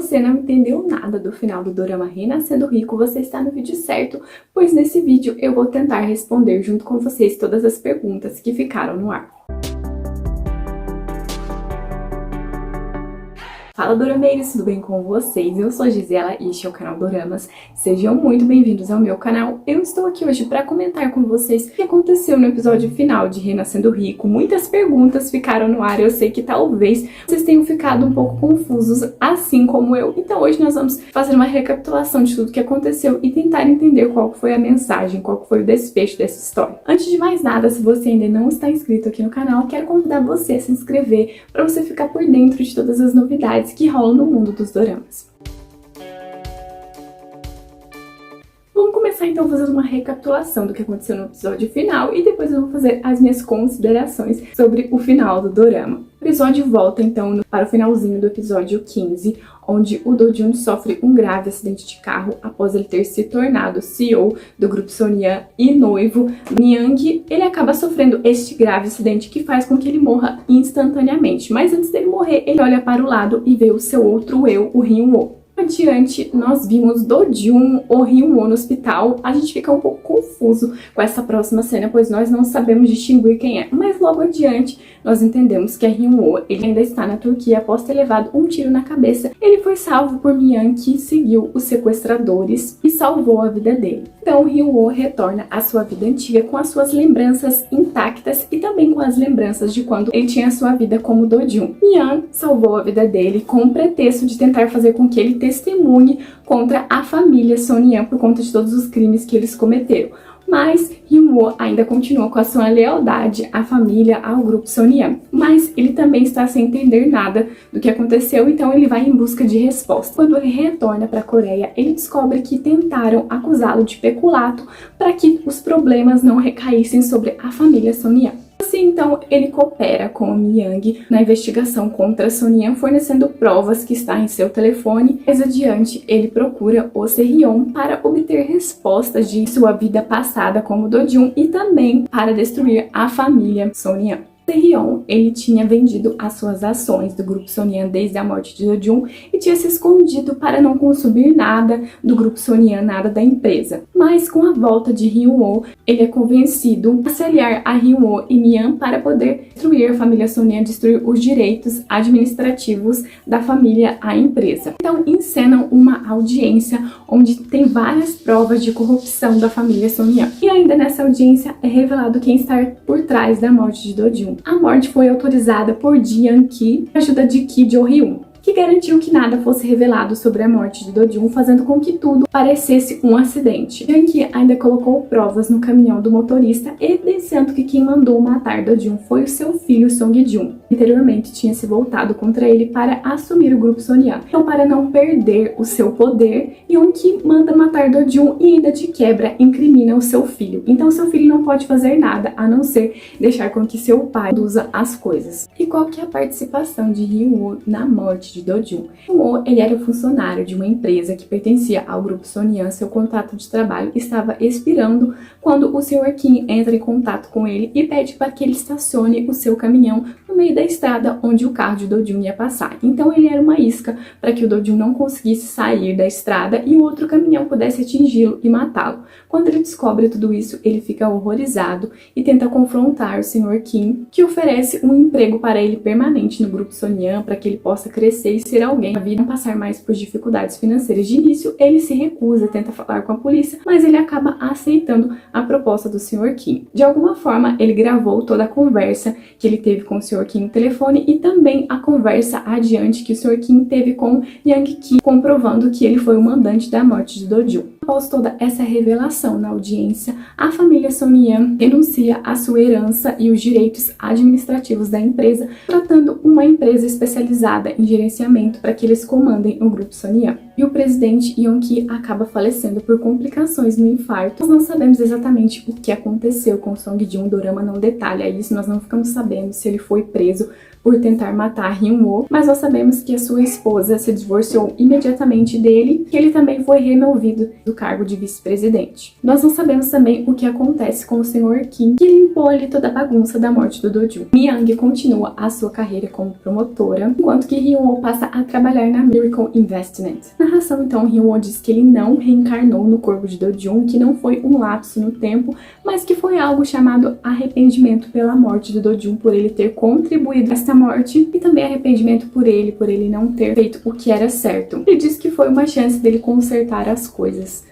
você não entendeu nada do final do dorama Renascendo Rico, você está no vídeo certo, pois nesse vídeo eu vou tentar responder junto com vocês todas as perguntas que ficaram no ar. Fala dorameiros, tudo bem com vocês? Eu sou a Gisela e este é o canal Doramas. Sejam muito bem-vindos ao meu canal. Eu estou aqui hoje para comentar com vocês o que aconteceu no episódio final de Renascendo Rico. Muitas perguntas ficaram no ar, eu sei que talvez vocês tenham ficado um pouco confusos, assim como eu. Então hoje nós vamos fazer uma recapitulação de tudo que aconteceu e tentar entender qual foi a mensagem, qual foi o desfecho dessa história. Antes de mais nada, se você ainda não está inscrito aqui no canal, quero convidar você a se inscrever para você ficar por dentro de todas as novidades que rolam no mundo dos doramas. Vamos começar então fazendo uma recapitulação do que aconteceu no episódio final e depois eu vou fazer as minhas considerações sobre o final do dorama. O episódio volta então para o finalzinho do episódio 15, onde o Do-jun sofre um grave acidente de carro após ele ter se tornado CEO do grupo Sonyeon e noivo. Myung, ele acaba sofrendo este grave acidente que faz com que ele morra instantaneamente. Mas antes dele morrer, ele olha para o lado e vê o seu outro eu, o Hyun-woo. Adiante, nós vimos Do-jun ou Hyun-woo no hospital. A gente fica um pouco confuso com essa próxima cena, pois nós não sabemos distinguir quem é. Mas logo adiante, nós entendemos que é Hyun-woo. Ele ainda está na Turquia após ter levado um tiro na cabeça. Ele foi salvo por Myung, que seguiu os sequestradores e salvou a vida dele. Então, Hyun-woo retorna à sua vida antiga com as suas lembranças intactas e também com as lembranças de quando ele tinha a sua vida como Do-jun. Myung salvou a vida dele com o pretexto de tentar fazer com que ele testemunhe contra a família Sonyeon por conta de todos os crimes que eles cometeram. Mas Hyun-woo ainda continua com a sua lealdade à família, ao grupo Sonyeon. Mas ele também está sem entender nada do que aconteceu, então ele vai em busca de resposta. Quando ele retorna para a Coreia, ele descobre que tentaram acusá-lo de peculato para que os problemas não recaíssem sobre a família Sonyeon. Assim, então, ele coopera com o Myung na investigação contra Sonyeon, fornecendo provas que está em seu telefone. Mais adiante, ele procura o Se-hyun para obter respostas de sua vida passada como Do-jun e também para destruir a família Sonyeon. Se-hyun, ele tinha vendido as suas ações do grupo Sonyeon desde a morte de Do-jun e tinha se escondido para não consumir nada do grupo Sonyeon, nada da empresa. Mas com a volta de Hyun-woo, ele é convencido a se aliar a Hyun-woo e Myung para poder destruir a família Sonyeon, destruir os direitos administrativos da família à empresa. Então encenam uma audiência onde tem várias provas de corrupção da família Sonyeon. E ainda nessa audiência é revelado quem está por trás da morte de Do-jun. A morte foi autorizada por Ji-Young-ki, com a ajuda de Ki Jo-hyun, que garantiu que nada fosse revelado sobre a morte de Do-jun, fazendo com que tudo parecesse um acidente. Ji-Young-ki ainda colocou provas no caminhão do motorista, evidenciando que quem mandou matar Do-jun foi o seu filho Song-jun. Anteriormente tinha se voltado contra ele para assumir o grupo Sonyeon. Então, para não perder o seu poder, Young-ki manda matar Do-jun e ainda de quebra incrimina o seu filho. Então seu filho não pode fazer nada a não ser deixar com que seu pai conduza as coisas. E qual que é a participação de Hyun-woo na morte de Do-jun? Hyun-woo, ele era funcionário de uma empresa que pertencia ao grupo Sonyeon. Seu contrato de trabalho estava expirando quando o Sr. Kim entra em contato com ele e pede para que ele estacione o seu caminhão no meio da estrada onde o carro de Do-jun ia passar. Então ele era uma isca para que o Do-jun não conseguisse sair da estrada e o outro caminhão pudesse atingi-lo e matá-lo. Quando ele descobre tudo isso, ele fica horrorizado e tenta confrontar o Sr. Kim, que oferece um emprego para ele permanente no grupo Sonyeon para que ele possa crescer e ser alguém na vida, não passar mais por dificuldades financeiras. De início, ele se recusa, tenta falar com a polícia, mas ele acaba aceitando a proposta do Sr. Kim. De alguma forma, ele gravou toda a conversa que ele teve com o Sr. Kim no telefone e também a conversa adiante que o Sr. Kim teve com Young-ki, comprovando que ele foi o mandante da morte de Do-jun. Após toda essa revelação na audiência, a família Sonyeon renuncia à sua herança e os direitos administrativos da empresa, tratando uma empresa especializada em gerenciamento para que eles comandem o grupo Sonyeon. E o presidente Young-ki acaba falecendo por complicações no infarto. Nós não sabemos exatamente o que aconteceu com Song-jun, o dorama não detalha isso, nós não ficamos sabendo se ele foi preso por tentar matar Hyun-woo, mas nós sabemos que a sua esposa se divorciou imediatamente dele, que ele também foi removido do cargo de vice-presidente. Nós não sabemos também o que acontece com o Sr. Kim, que limpou ali toda a bagunça da morte do Do-jun. Mi-young continua a sua carreira como promotora, enquanto que Hyun-woo passa a trabalhar na Miracle Investment. Na narração, então, Hyun-woo diz que ele não reencarnou no corpo de Do-jun, que não foi um lapso no tempo, mas que foi algo chamado arrependimento pela morte do Do-jun, por ele ter contribuído a esta morte, e também arrependimento por ele não ter feito o que era certo. Ele diz que foi uma chance dele consertar as coisas.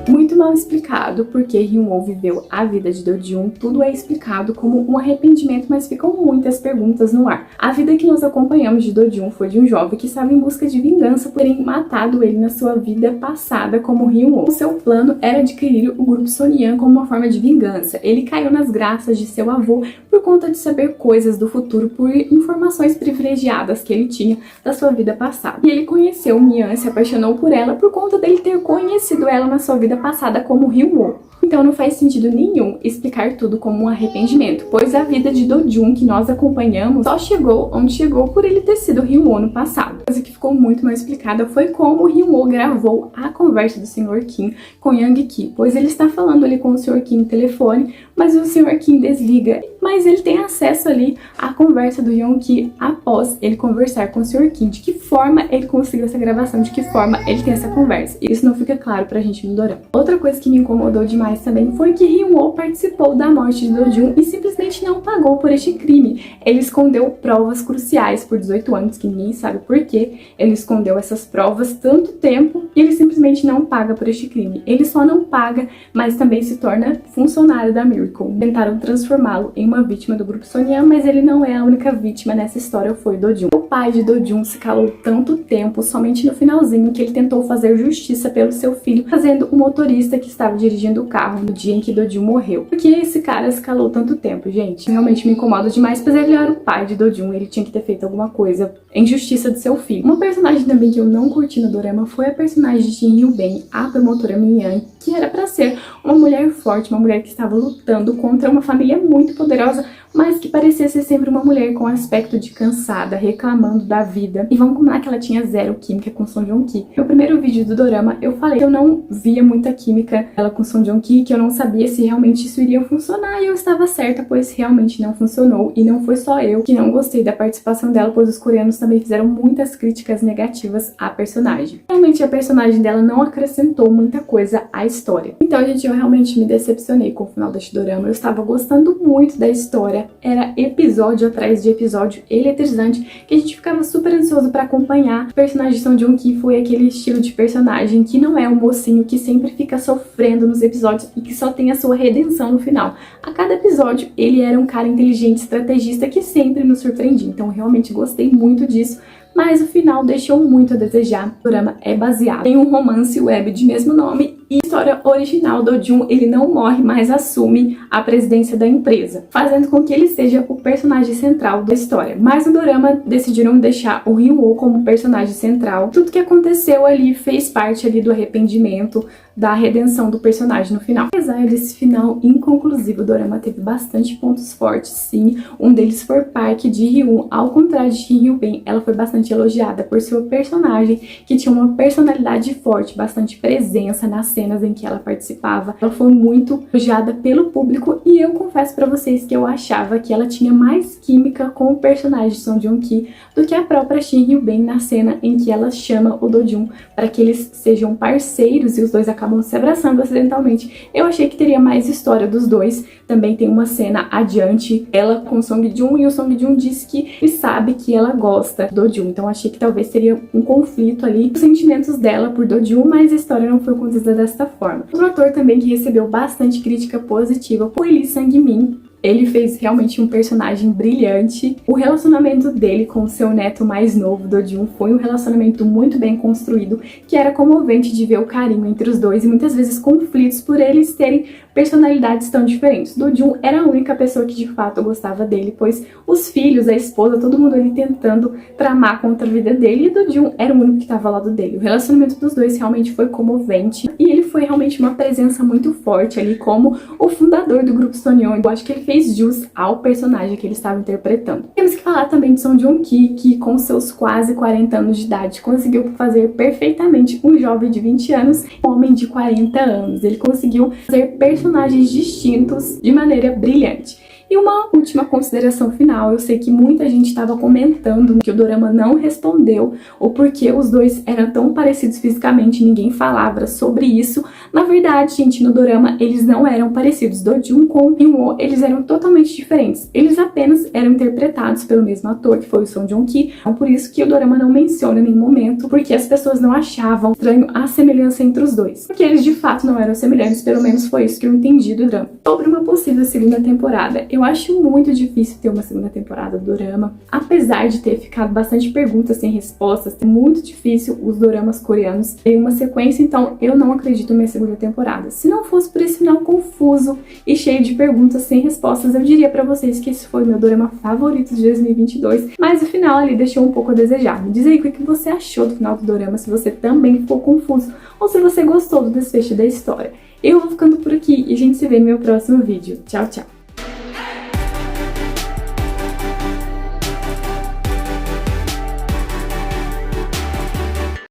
Muito mal explicado porque Hyun-woo viveu a vida de Do-jun, tudo é explicado como um arrependimento, mas ficam muitas perguntas no ar. A vida que nós acompanhamos de Do-jun foi de um jovem que estava em busca de vingança por terem matado ele na sua vida passada como Hyun-woo. O seu plano era adquirir o grupo Sonyeon como uma forma de vingança. Ele caiu nas graças de seu avô por conta de saber coisas do futuro, por informações privilegiadas que ele tinha da sua vida passada. E ele conheceu Mi-yeon, se apaixonou por ela por conta dele ter conhecido ela na sua vida passada como Hyun-woo. Então não faz sentido nenhum explicar tudo como um arrependimento, pois a vida de Do-jun que nós acompanhamos só chegou onde chegou por ele ter sido Hyun-woo no passado. A coisa que ficou muito mais explicada foi como Hyun-woo gravou a conversa do Sr. Kim com Young-ki, pois ele está falando ali com o Sr. Kim no telefone, mas o Sr. Kim desliga, mas ele tem acesso ali à conversa do Young-ki após ele conversar com o Sr. Kim. De que forma ele conseguiu essa gravação, de que forma ele tem essa conversa. Isso não fica claro pra gente no dorama. Outra coisa que me incomodou demais também foi que Hyun-woo participou da morte de Do-jun e simplesmente não pagou por este crime. Ele escondeu provas cruciais por 18 anos, que ninguém sabe por que ele escondeu essas provas tanto tempo, e ele simplesmente não paga por este crime. Ele só não paga, mas também se torna funcionário da Miracle. Tentaram transformá-lo em uma vítima do grupo Sonyeon, mas ele não é a única vítima nessa história, foi Do-jun. O pai de Do-jun se calou tanto tempo, somente no finalzinho, que ele tentou fazer justiça pelo seu filho, fazendo o motorista que estava dirigindo o carro no dia em que Do-jun morreu. Por que esse cara se calou tanto tempo, gente? Realmente me incomoda demais, pois ele era o pai de Do-jun, ele tinha que ter feito alguma coisa em justiça do seu filho. Uma personagem também que eu não curti no dorama foi a personagem de Shin Hyo-ben, a promotora Mi-yeon, que era pra ser uma mulher forte, uma mulher que estava lutando contra uma família muito poderosa, mas que parecia ser sempre uma mulher com aspecto de cansada, reclamando da vida. E vamos combinar que ela tinha zero química com Song Joong-ki. No primeiro vídeo do dorama, eu falei que eu não via muita química ela com Song Joong-ki, que eu não sabia se realmente isso iria funcionar, e eu estava certa, pois realmente não funcionou. E não foi só eu que não gostei da participação dela, pois os coreanos também fizeram muitas críticas negativas à personagem. Realmente a personagem dela não acrescentou muita coisa à história. Então, gente, eu realmente me decepcionei com o final deste dorama. Eu estava gostando muito da história, era episódio atrás de episódio eletrizante, que a gente ficava super ansioso para acompanhar. O personagem de Song Joong-ki foi aquele estilo de personagem que não é o mocinho que sempre fica sofrendo nos episódios e que só tem a sua redenção no final. A cada episódio, ele era um cara inteligente, estrategista, que sempre nos surpreendia. Então, eu realmente gostei muito disso. Mas o final deixou muito a desejar. O dorama é baseado em um romance web de mesmo nome, e a história original do Do-jun, ele não morre, mas assume a presidência da empresa, fazendo com que ele seja o personagem central da história. Mas no dorama decidiram deixar o Hyun-woo como personagem central. Tudo que aconteceu ali fez parte ali do arrependimento, da redenção do personagem no final. Apesar desse final inconclusivo, o dorama teve bastante pontos fortes, sim. Um deles foi Park de Hyun. Ao contrário de Shin Hyo-ben, ela foi bastante elogiada por seu personagem, que tinha uma personalidade forte, bastante presença nas cenas em que ela participava. Ela foi muito elogiada pelo público, e eu confesso pra vocês que eu achava que ela tinha mais química com o personagem de Song Joong-ki do que a própria Shin Hyo-ben na cena em que ela chama o Do-jun para que eles sejam parceiros e os dois acabam se abraçando acidentalmente. Eu achei que teria mais história dos dois. Também tem uma cena adiante, ela com o Song Joong, e o Song Joong diz que ele sabe que ela gosta do Do-jun. Então achei que talvez seria um conflito ali, os sentimentos dela por Do-jun, mas a história não foi conduzida desta forma. Outro ator também que recebeu bastante crítica positiva foi Lee Sang-min. Ele fez realmente um personagem brilhante. O relacionamento dele com o seu neto mais novo, Do-jun, foi um relacionamento muito bem construído, que era comovente de ver o carinho entre os dois e muitas vezes conflitos por eles terem personalidades tão diferentes. Do Jun era a única pessoa que de fato gostava dele, pois os filhos, a esposa, todo mundo ali tentando tramar contra a vida dele, e do Jun era o único que estava ao lado dele. O relacionamento dos dois realmente foi comovente, e ele foi realmente uma presença muito forte ali como o fundador do grupo Sonyeon. Eu acho que ele fez jus ao personagem que ele estava interpretando. Temos que falar também de Song Joong-ki, que com seus quase 40 anos de idade conseguiu fazer perfeitamente um jovem de 20 anos, um homem de 40 anos. Ele conseguiu fazer personagens distintos de maneira brilhante. E uma última consideração final, eu sei que muita gente estava comentando que o dorama não respondeu o porquê os dois eram tão parecidos fisicamente, ninguém falava sobre isso. Na verdade, gente, no dorama eles não eram parecidos. Do Jun com Hyun-woo, eles eram totalmente diferentes. Eles apenas eram interpretados pelo mesmo ator, que foi o Song Joong-ki. Então, por isso que o dorama não menciona em nenhum momento, porque as pessoas não achavam estranho a semelhança entre os dois. Porque eles de fato não eram semelhantes, pelo menos foi isso que eu entendi do drama. Sobre uma possível segunda temporada, eu acho muito difícil ter uma segunda temporada do dorama. Apesar de ter ficado bastante perguntas sem respostas, é muito difícil os doramas coreanos terem uma sequência, então eu não acredito em minha segunda temporada. Se não fosse por esse final confuso e cheio de perguntas sem respostas, eu diria pra vocês que esse foi o meu dorama favorito de 2022, mas o final ali deixou um pouco a desejar. Me diz aí o que você achou do final do dorama, se você também ficou confuso ou se você gostou do desfecho da história. Eu vou ficando por aqui e a gente se vê no meu próximo vídeo. Tchau, tchau!